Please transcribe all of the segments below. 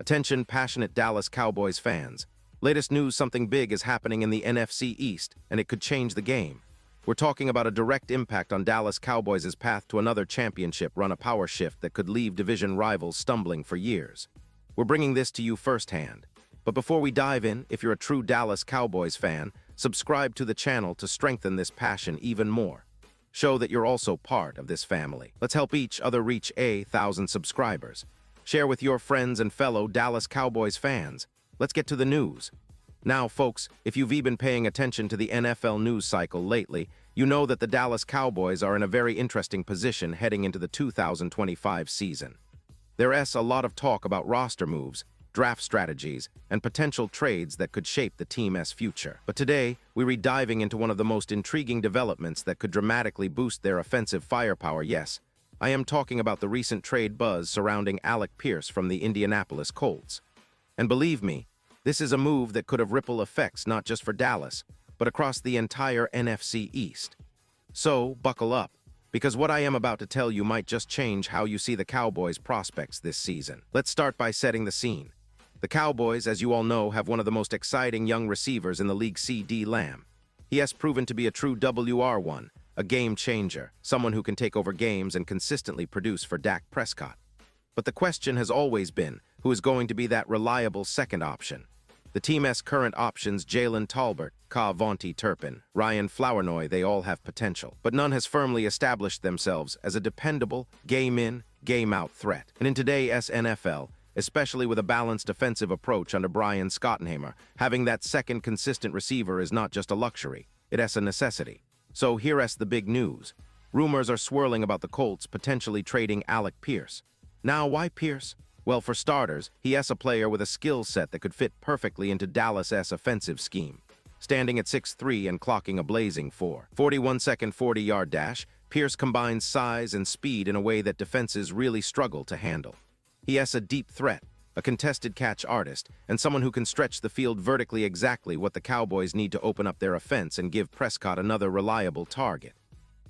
Attention, passionate Dallas Cowboys fans. Latest news, something big is happening in the NFC East, and it could change the game. We're talking about a direct impact on Dallas Cowboys' path to another championship run, a power shift that could leave division rivals stumbling for years. We're bringing this to you firsthand. But before we dive in, if you're a true Dallas Cowboys fan, subscribe to the channel to strengthen this passion even more. Show that you're also part of this family. Let's help each other reach 1,000 subscribers. Share with your friends and fellow Dallas Cowboys fans. Let's get to the news. Now, folks, if you've been paying attention to the NFL news cycle lately, you know that the Dallas Cowboys are in a very interesting position heading into the 2025 season. There's a lot of talk about roster moves, draft strategies, and potential trades that could shape the team's future. But today, we're diving into one of the most intriguing developments that could dramatically boost their offensive firepower. Yes, I am talking about the recent trade buzz surrounding Alec Pierce from the Indianapolis Colts. And believe me, this is a move that could have ripple effects not just for Dallas, but across the entire NFC East. So, buckle up, because what I am about to tell you might just change how you see the Cowboys' prospects this season. Let's start by setting the scene. The Cowboys, as you all know, have one of the most exciting young receivers in the league, CeeDee Lamb. He has proven to be a true WR1, a game changer, someone who can take over games and consistently produce for Dak Prescott. But the question has always been, who is going to be that reliable second option? The team's current options, Jalen Tolbert, Vontae Turpin, Ryan Flournoy, they all have potential, but none has firmly established themselves as a dependable, game-in, game-out threat. And in today's NFL, especially with a balanced offensive approach under Brian Schottenheimer, having that second consistent receiver is not just a luxury, it's a necessity. So here's the big news. Rumors are swirling about the Colts potentially trading Alec Pierce. Now, why Pierce? Well, for starters, he's a player with a skill set that could fit perfectly into Dallas's offensive scheme. Standing at 6'3" and clocking a blazing 41-second 40-yard dash, Pierce combines size and speed in a way that defenses really struggle to handle. He's a deep threat, a contested catch artist, and someone who can stretch the field vertically, exactly what the Cowboys need to open up their offense and give Prescott another reliable target.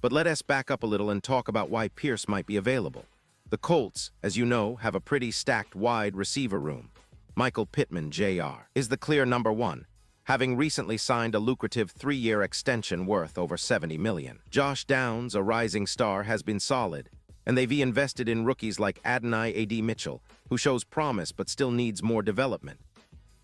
But let us back up a little and talk about why Pierce might be available. The Colts, as you know, have a pretty stacked wide receiver room. Michael Pittman, Jr., is the clear number one, having recently signed a lucrative 3-year extension worth over $70 million. Josh Downs, a rising star, has been solid, and they've invested in rookies like Adonai A.D. Mitchell, who shows promise but still needs more development.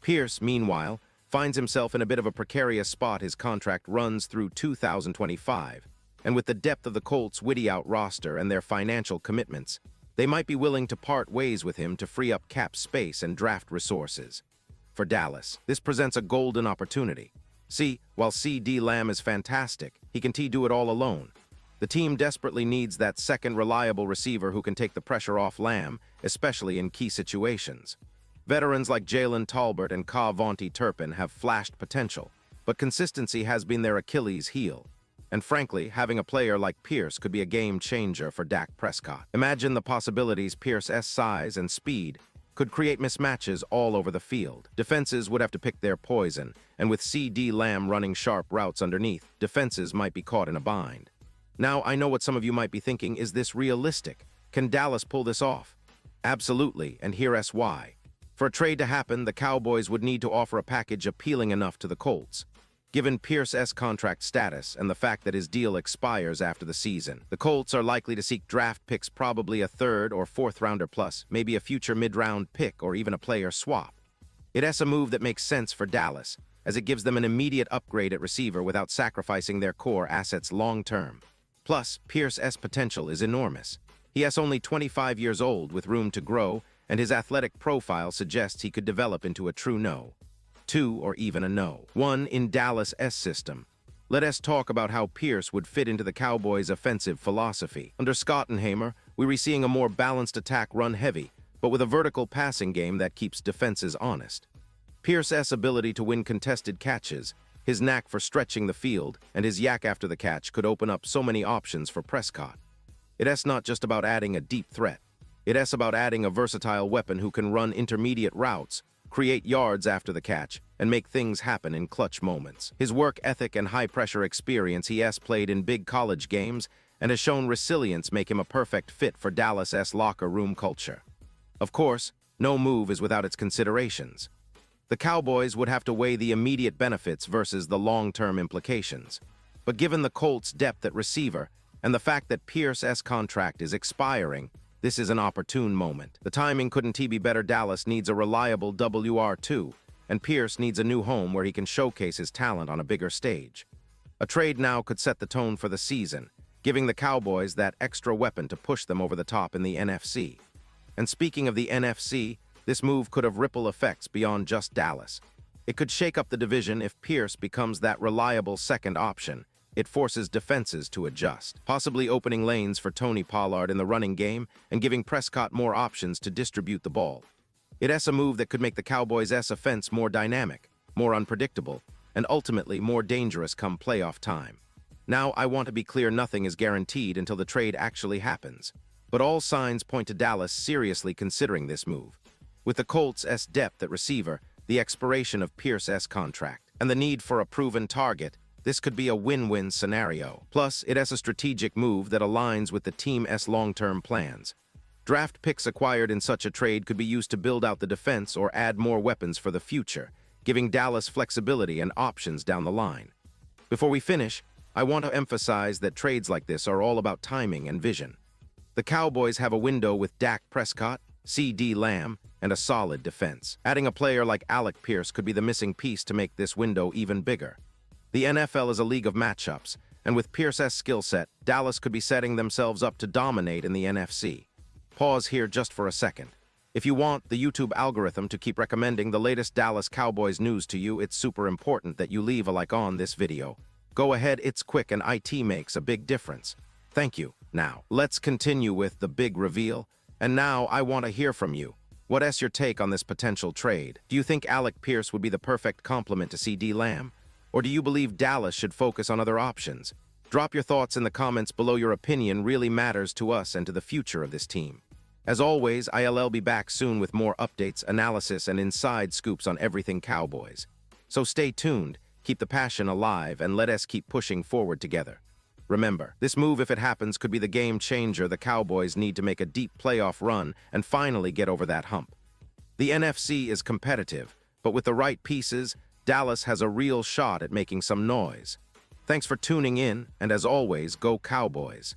Pierce, meanwhile, finds himself in a bit of a precarious spot. His contract runs through 2025, and with the depth of the Colts' witty-out roster and their financial commitments, they might be willing to part ways with him to free up cap space and draft resources. For Dallas, this presents a golden opportunity. See, while CeeDee Lamb is fantastic, he can't do it all alone. The team desperately needs that second reliable receiver who can take the pressure off Lamb, especially in key situations. Veterans like Jalen Tolbert and Vontae Turpin have flashed potential, but consistency has been their Achilles heel. And frankly, having a player like Pierce could be a game changer for Dak Prescott. Imagine the possibilities. Pierce's size and speed could create mismatches all over the field. Defenses would have to pick their poison, and with CeeDee Lamb running sharp routes underneath, defenses might be caught in a bind. Now, I know what some of you might be thinking, is this realistic? Can Dallas pull this off? Absolutely, and here's why. For a trade to happen, the Cowboys would need to offer a package appealing enough to the Colts. Given Pierce's contract status and the fact that his deal expires after the season, the Colts are likely to seek draft picks, probably a third or fourth rounder plus, maybe a future mid-round pick or even a player swap. It's a move that makes sense for Dallas, as it gives them an immediate upgrade at receiver without sacrificing their core assets long-term. Plus, Pierce's potential is enormous. He's only 25 years old with room to grow, and his athletic profile suggests he could develop into a true no. 2 or even a no. 1 in Dallas's system. Let us talk about how Pierce would fit into the Cowboys' offensive philosophy. Under Schottenheimer, we're seeing a more balanced attack, run heavy, but with a vertical passing game that keeps defenses honest. Pierce's ability to win contested catches, his knack for stretching the field, and his yak after the catch could open up so many options for Prescott. It's not just about adding a deep threat. It's about adding a versatile weapon who can run intermediate routes, create yards after the catch, and make things happen in clutch moments. His work ethic and high-pressure experience, he has played in big college games and has shown resilience, make him a perfect fit for Dallas's locker room culture. Of course, no move is without its considerations. The Cowboys would have to weigh the immediate benefits versus the long-term implications. But given the Colts' depth at receiver and the fact that Pierce's contract is expiring, this is an opportune moment. The timing couldn't be better. Dallas needs a reliable WR2, and Pierce needs a new home where he can showcase his talent on a bigger stage. A trade now could set the tone for the season, giving the Cowboys that extra weapon to push them over the top in the NFC. And speaking of the NFC, this move could have ripple effects beyond just Dallas. It could shake up the division if Pierce becomes that reliable second option. It forces defenses to adjust, possibly opening lanes for Tony Pollard in the running game and giving Prescott more options to distribute the ball. It's a move that could make the Cowboys' offense more dynamic, more unpredictable, and ultimately more dangerous come playoff time. Now, I want to be clear, nothing is guaranteed until the trade actually happens. But all signs point to Dallas seriously considering this move. With the Colts' depth at receiver, the expiration of Pierce's contract, and the need for a proven target, this could be a win-win scenario. Plus, it's a strategic move that aligns with the team's long-term plans. Draft picks acquired in such a trade could be used to build out the defense or add more weapons for the future, giving Dallas flexibility and options down the line. Before we finish, I want to emphasize that trades like this are all about timing and vision. The Cowboys have a window with Dak Prescott, CeeDee Lamb, and a solid defense. Adding a player like Alec Pierce could be the missing piece to make this window even bigger. The NFL is a league of matchups, and with Pierce's skill set, Dallas could be setting themselves up to dominate in the NFC. Pause here just for a second. If you want the YouTube algorithm to keep recommending the latest Dallas Cowboys news to you, it's super important that you leave a like on this video. Go ahead, it's quick and it makes a big difference. Thank you. Now, let's continue with the big reveal. And now I want to hear from you. What's your take on this potential trade? Do you think Alec Pierce would be the perfect complement to CeeDee Lamb? Or do you believe Dallas should focus on other options? Drop your thoughts in the comments below. Your opinion really matters to us and to the future of this team. As always, I'll be back soon with more updates, analysis, and inside scoops on everything Cowboys. So stay tuned, keep the passion alive, and let us keep pushing forward together. Remember, this move, if it happens, could be the game changer. The Cowboys need to make a deep playoff run and finally get over that hump. The NFC is competitive, but with the right pieces, Dallas has a real shot at making some noise. Thanks for tuning in, and as always, go Cowboys.